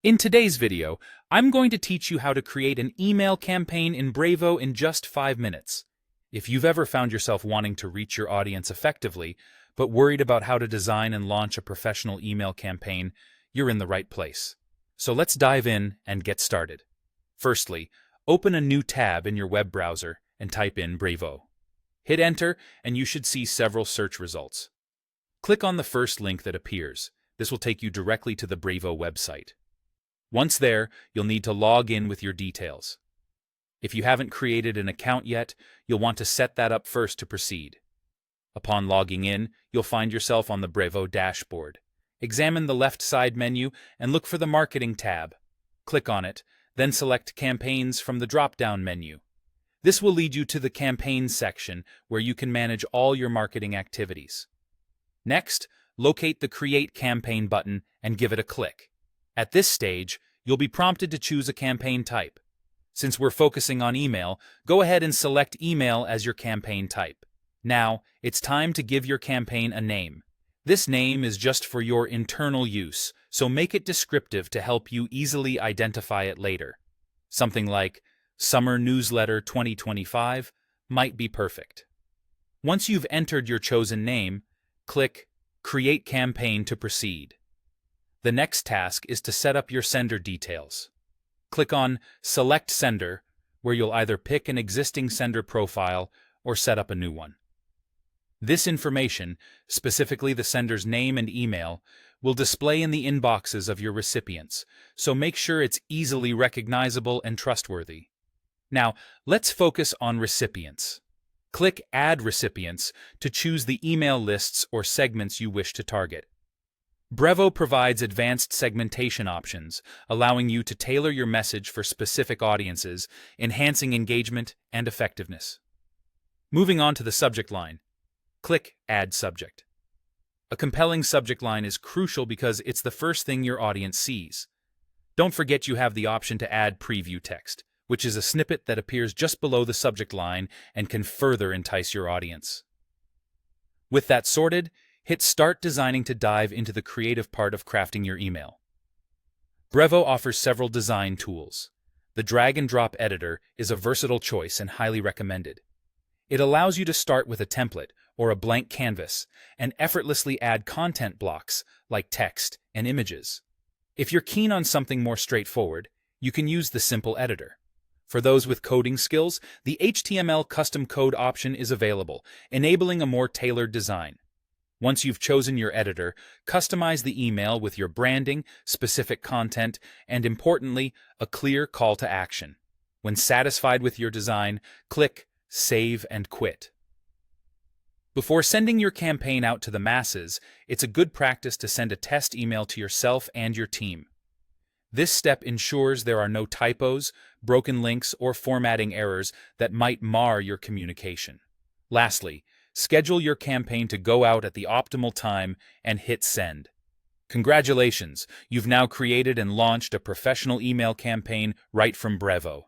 In today's video, I'm going to teach you how to create an email campaign in Brevo in just 5 minutes. If you've ever found yourself wanting to reach your audience effectively, but worried about how to design and launch a professional email campaign, you're in the right place. So let's dive in and get started. Firstly, open a new tab in your web browser and type in Brevo. Hit enter and you should see several search results. Click on the first link that appears. This will take you directly to the Brevo website. Once there, you'll need to log in with your details. If you haven't created an account yet, you'll want to set that up first to proceed. Upon logging in, you'll find yourself on the Brevo dashboard. Examine the left side menu and look for the Marketing tab. Click on it, then select Campaigns from the drop-down menu. This will lead you to the Campaigns section where you can manage all your marketing activities. Next, locate the Create Campaign button and give it a click. At this stage, you'll be prompted to choose a campaign type. Since we're focusing on email, go ahead and select email as your campaign type. Now, it's time to give your campaign a name. This name is just for your internal use, so make it descriptive to help you easily identify it later. Something like Summer Newsletter 2025 might be perfect. Once you've entered your chosen name, click Create Campaign to proceed. The next task is to set up your sender details. Click on Select Sender, where you'll either pick an existing sender profile or set up a new one. This information, specifically the sender's name and email, will display in the inboxes of your recipients, so make sure it's easily recognizable and trustworthy. Now, let's focus on recipients. Click Add Recipients to choose the email lists or segments you wish to target. Brevo provides advanced segmentation options, allowing you to tailor your message for specific audiences, enhancing engagement and effectiveness. Moving on to the subject line. Click Add Subject. A compelling subject line is crucial because it's the first thing your audience sees. Don't forget you have the option to add preview text, which is a snippet that appears just below the subject line and can further entice your audience. With that sorted, hit Start Designing to dive into the creative part of crafting your email. Brevo offers several design tools. The drag-and-drop editor is a versatile choice and highly recommended. It allows you to start with a template or a blank canvas and effortlessly add content blocks like text and images. If you're keen on something more straightforward, you can use the simple editor. For those with coding skills, the HTML custom code option is available, enabling a more tailored design. Once you've chosen your editor, customize the email with your branding, specific content, and importantly, a clear call to action. When satisfied with your design, click Save and Quit. Before sending your campaign out to the masses, it's a good practice to send a test email to yourself and your team. This step ensures there are no typos, broken links, or formatting errors that might mar your communication. Lastly, schedule your campaign to go out at the optimal time and hit send. Congratulations, you've now created and launched a professional email campaign right from Brevo.